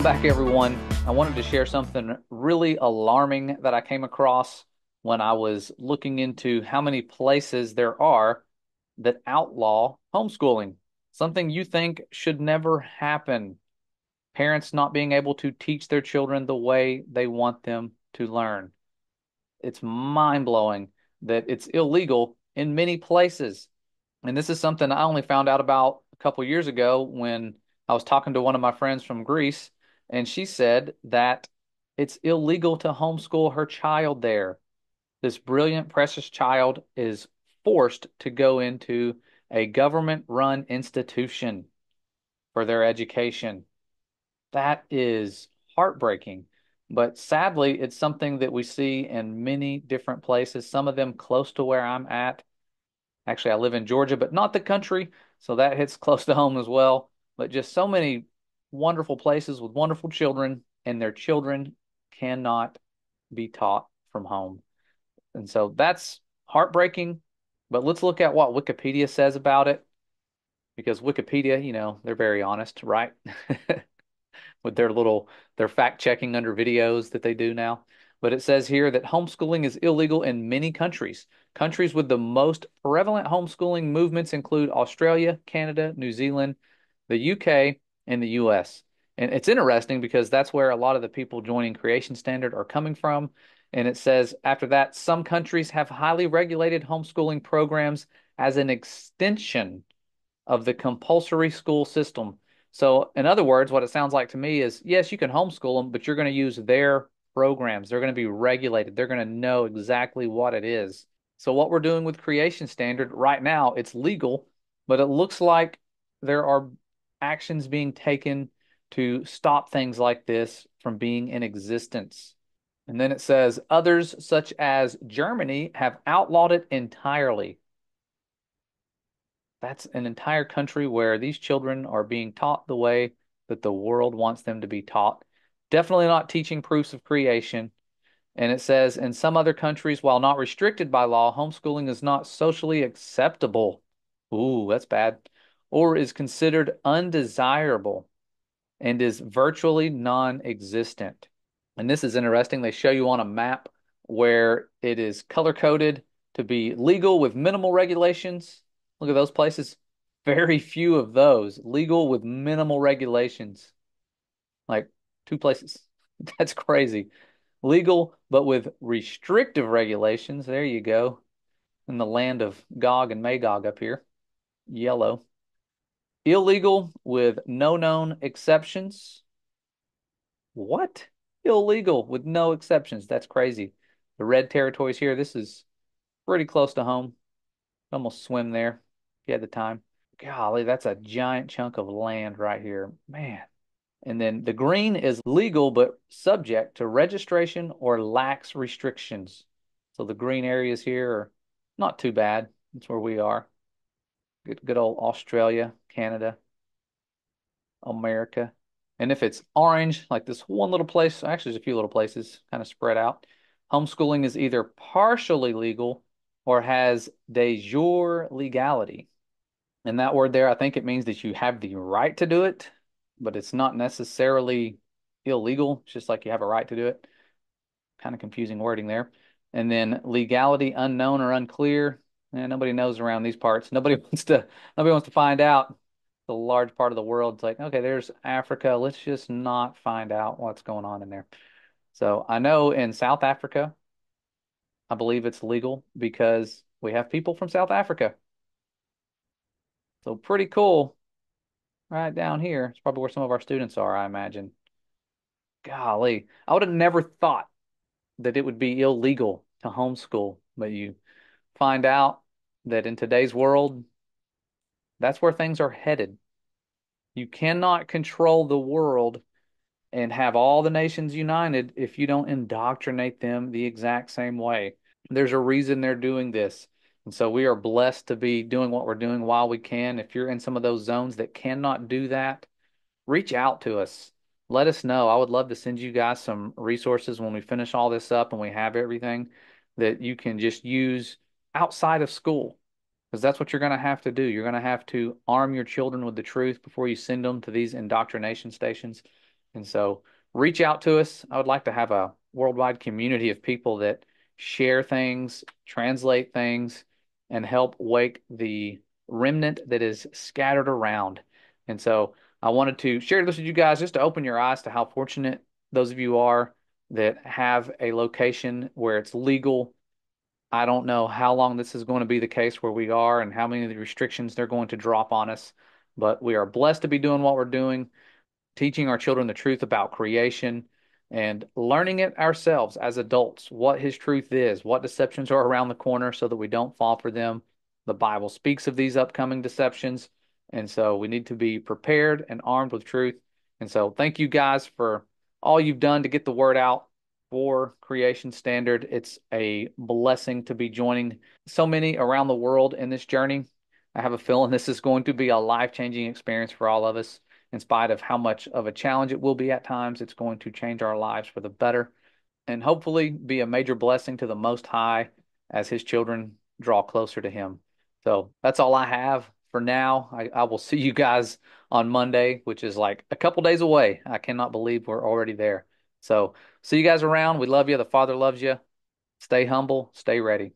back, everyone. I wanted to share something really alarming that I came across when I was looking into how many places there are that outlaw homeschooling. Something you think should never happen. Parents not being able to teach their children the way they want them to learn. It's mind-blowing that it's illegal in many places. And this is something I only found out about a couple years ago when I was talking to one of my friends from Greece, and she said that it's illegal to homeschool her child there. This brilliant, precious child is forced to go into a government-run institution for their education. That is heartbreaking. But sadly, it's something that we see in many different places, some of them close to where I'm at. Actually, I live in Georgia, but not the country, so that hits close to home as well. But just so many wonderful places with wonderful children, and their children cannot be taught from home. And so that's heartbreaking. But let's look at what Wikipedia says about it, because Wikipedia, they're very honest, right? With their fact checking under videos that they do now. But it says here that homeschooling is illegal in many countries. Countries with the most prevalent homeschooling movements include Australia, Canada, New Zealand, the UK, and the US. And it's interesting because that's where a lot of the people joining Creation Standard are coming from. And it says after that, some countries have highly regulated homeschooling programs as an extension of the compulsory school system. So, in other words, what it sounds like to me is yes, you can homeschool them, but you're going to use their programs. They're going to be regulated. They're going to know exactly what it is. So, what we're doing with Creation Standard right now, it's legal, but it looks like there are actions being taken to stop things like this from being in existence. And then it says others, such as Germany, have outlawed it entirely. That's an entire country where these children are being taught the way that the world wants them to be taught. Definitely not teaching proofs of creation. And it says in some other countries, while not restricted by law, homeschooling is not socially acceptable. Ooh, that's bad. Or is considered undesirable and is virtually non-existent. And this is interesting. They show you on a map where it is color coded to be legal with minimal regulations. Look at those places. Very few of those legal with minimal regulations. Like two places. That's crazy. Legal, but with restrictive regulations. There you go. In the land of Gog and Magog up here. Yellow. Illegal with no known exceptions. What? Illegal with no exceptions. That's crazy. The red territories here, this is pretty close to home. Almost swim there if you had the time. Golly, that's a giant chunk of land right here. Man. And then the green is legal but subject to registration or lax restrictions. So the green areas here are not too bad. That's where we are. Good old Australia, Canada. America. And if it's orange, like this one little place, actually there's a few little places kind of spread out, homeschooling is either partially legal or has de jure legality. And that word there, I think it means that you have the right to do it, but it's not necessarily illegal. It's just like you have a right to do it. Kind of confusing wording there. And then legality unknown or unclear. Nobody knows around these parts. Nobody wants to find out. The large part of the world. It's like, okay, there's Africa. Let's just not find out what's going on in there. So I know in South Africa, I believe it's legal because we have people from South Africa. So pretty cool. Right down here. It's probably where some of our students are, I imagine. Golly, I would have never thought that it would be illegal to homeschool, but you find out that in today's world, that's where things are headed. You cannot control the world and have all the nations united if you don't indoctrinate them the exact same way. There's a reason they're doing this. And so we are blessed to be doing what we're doing while we can. If you're in some of those zones that cannot do that, reach out to us. Let us know. I would love to send you guys some resources when we finish all this up and we have everything that you can just use outside of school. Because that's what you're going to have to do. You're going to have to arm your children with the truth before you send them to these indoctrination stations. And so reach out to us. I would like to have a worldwide community of people that share things, translate things, and help wake the remnant that is scattered around. And so I wanted to share this with you guys just to open your eyes to how fortunate those of you are that have a location where it's legal. I don't know how long this is going to be the case where we are and how many of the restrictions they're going to drop on us, but we are blessed to be doing what we're doing, teaching our children the truth about creation and learning it ourselves as adults, what his truth is, what deceptions are around the corner so that we don't fall for them. The Bible speaks of these upcoming deceptions. And so we need to be prepared and armed with truth. And so thank you guys for all you've done to get the word out for Creation Standard. It's a blessing to be joining so many around the world in this journey. I have a feeling this is going to be a life-changing experience for all of us. In spite of how much of a challenge it will be at times, it's going to change our lives for the better and hopefully be a major blessing to the Most High as his children draw closer to him. So that's all I have for now. I will see you guys on Monday, which is like a couple days away. I cannot believe we're already there. So see you guys around. We love you. The Father loves you. Stay humble, stay ready.